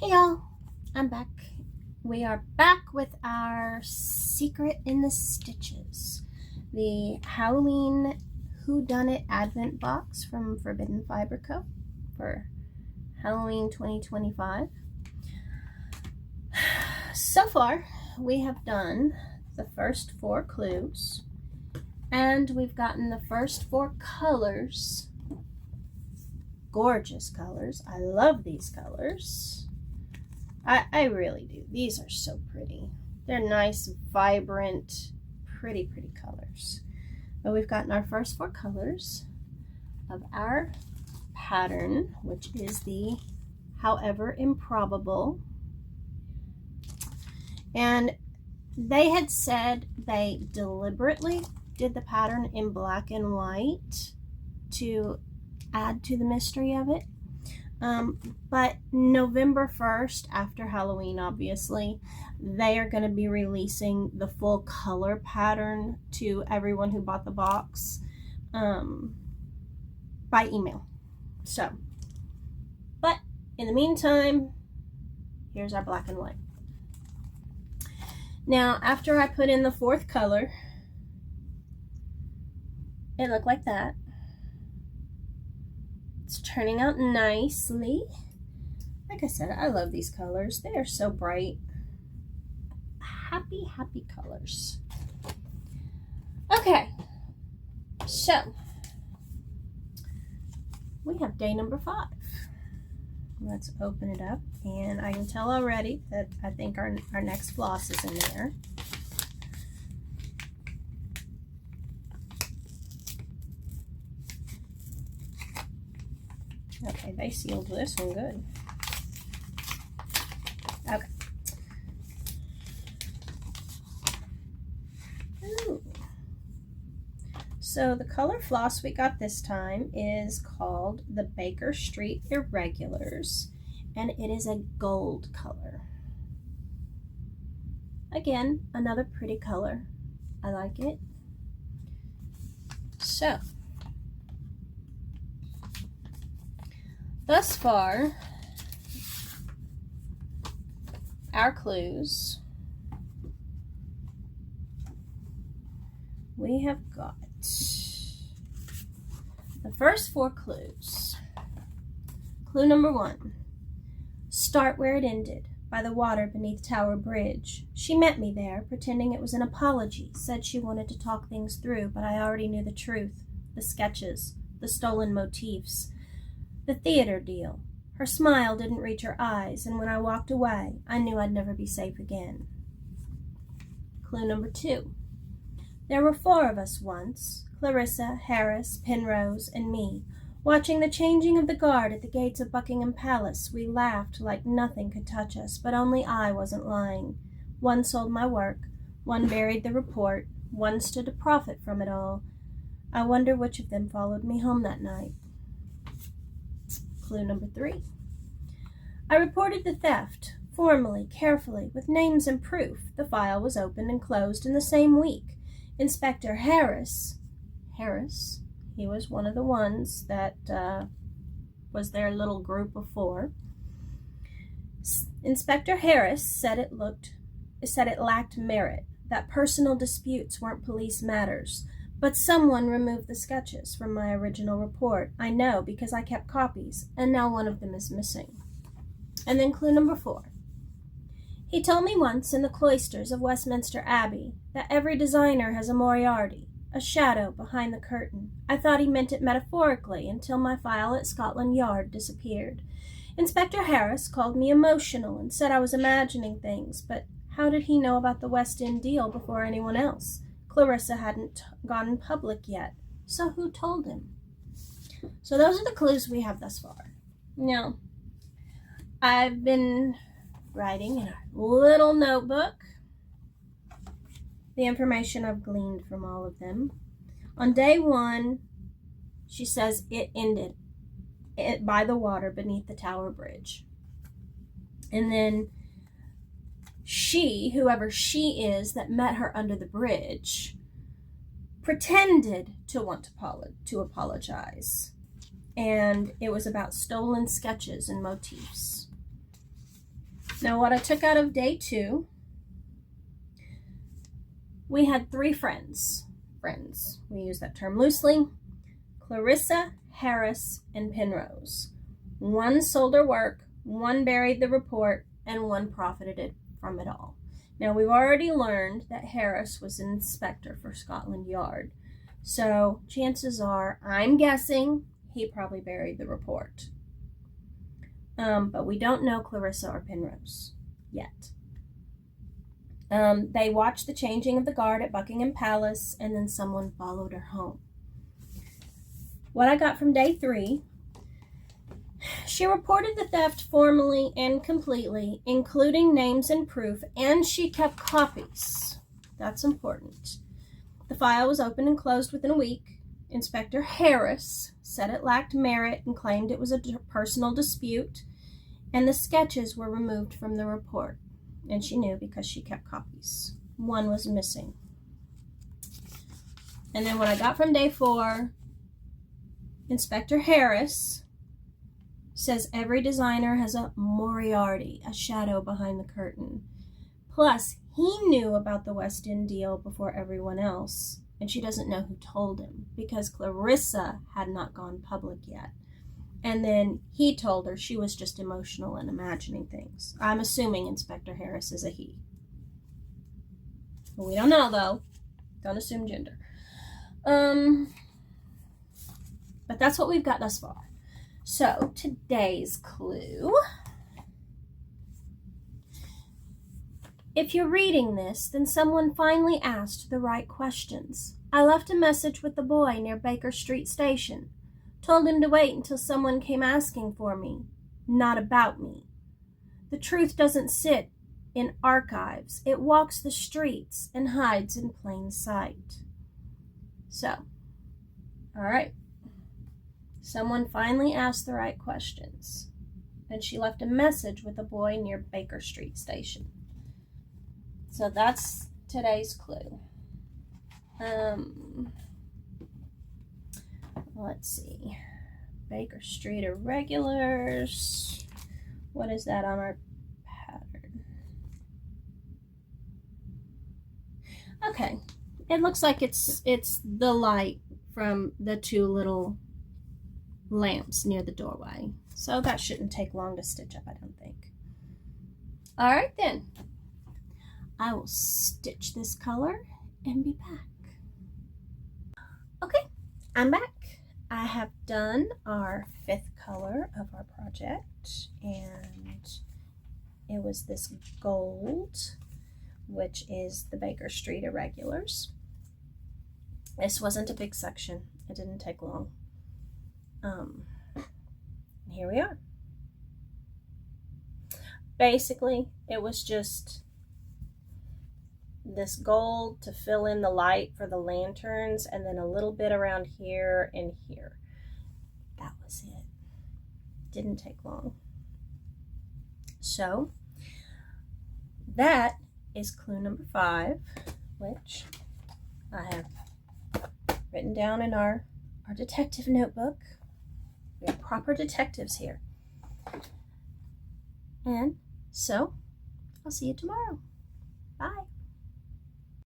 Hey y'all, I'm back. We are back with our Secret in the Stitches, the Halloween Whodunnit Advent Box from Forbidden Fiber Co. for Halloween 2025. So far, we have done the first 4 clues, and we've gotten the first 4 colors. Gorgeous colors. I love these colors. I really do. These are so pretty. They're nice, vibrant, pretty colors. But we've gotten our first 4 colors of our pattern, which is the However Improbable. And they had said they deliberately did the pattern in black and white to add to the mystery of it. But November 1st, after Halloween, obviously, they are going to be releasing the full color pattern to everyone who bought the box by email. So, but in the meantime, here's our black and white. Now, after I put in the 4th color, it looked like that. It's turning out nicely. Like I said, I love these colors. They are so bright. Happy colors. Okay, so we have day number 5. Let's open it up, and I can tell already that I think our next floss is in there. Okay, they sealed this one good. Okay. Ooh. So the color floss we got this time is called the Baker Street Irregulars, and it is a gold color. Again, another pretty color. I like it. So, thus far, our clues, we have got the first 4 clues. Clue number 1, start where it ended, by the water beneath Tower Bridge. She met me there, pretending it was an apology, said she wanted to talk things through, but I already knew the truth, the sketches, the stolen motifs, the theater deal. Her smile didn't reach her eyes, and when I walked away, I knew I'd never be safe again. Clue number 2. There were 4 of us once, Clarissa, Harris, Penrose, and me. Watching the changing of the guard at the gates of Buckingham Palace, we laughed like nothing could touch us, but only I wasn't lying. One sold my work, one buried the report, one stood to profit from it all. I wonder which of them followed me home that night. Clue number 3. I reported the theft, formally, carefully, with names and proof. The file was opened and closed in the same week. Inspector Harris, he was one of the ones that was their little group of 4. Inspector Harris said it lacked merit, that personal disputes weren't police matters. But someone removed the sketches from my original report. I know because I kept copies, and now one of them is missing. And then clue number 4. He told me once in the cloisters of Westminster Abbey that every designer has a Moriarty, a shadow behind the curtain. I thought he meant it metaphorically until my file at Scotland Yard disappeared. Inspector Harris called me emotional and said I was imagining things, but how did he know about the West End deal before anyone else? Clarissa hadn't gone public yet, so who told him? So those are the clues we have thus far. Now, I've been writing in a little notebook the information I've gleaned from all of them. On day 1, she says it ended by the water beneath the Tower Bridge. And then she, whoever she is that met her under the bridge, pretended to want to apologize. And it was about stolen sketches and motifs. Now, what I took out of day 2, we had 3 friends. We use that term loosely. Clarissa, Harris, and Penrose. 1 sold her work, 1 buried the report, and 1 profited from it all. Now, we've already learned that Harris was an inspector for Scotland Yard. So chances are, I'm guessing, he probably buried the report. But we don't know Clarissa or Penrose yet. They watched the changing of the guard at Buckingham Palace, and then someone followed her home. What I got from day 3, she reported the theft formally and completely, including names and proof, and she kept copies. That's important. The file was opened and closed within a week. Inspector Harris said it lacked merit and claimed it was a personal dispute, and the sketches were removed from the report. And she knew because she kept copies. 1 was missing. And then what I got from day 4, Inspector Harris says every designer has a Moriarty, a shadow behind the curtain. Plus, he knew about the West End deal before everyone else, and she doesn't know who told him because Clarissa had not gone public yet. And then he told her she was just emotional and imagining things. I'm assuming Inspector Harris is a he. We don't know, though. Don't assume gender. But that's what we've got thus far. So, today's clue. If you're reading this, then someone finally asked the right questions. I left a message with the boy near Baker Street Station. Told him to wait until someone came asking for me, not about me. The truth doesn't sit in archives. It walks the streets and hides in plain sight. So, all right. Someone finally asked the right questions, and she left a message with a boy near Baker Street Station. So that's today's clue. Let's see. Baker Street Irregulars. What is that on our pattern? Okay. It looks like it's the light from the 2 little lamps near the doorway. So that shouldn't take long to stitch up, I don't think. All right, then. I will stitch this color and be back. Okay, I'm back. I have done our 5th color of our project, and it was this gold, which is the Baker Street Irregulars. This wasn't a big section. It didn't take long. Here we are. Basically, it was just this gold to fill in the light for the lanterns, and then a little bit around here and here. That was it. Didn't take long. So that is clue number 5, which I have written down in our detective notebook. We are proper detectives here. And so I'll see you tomorrow. Bye.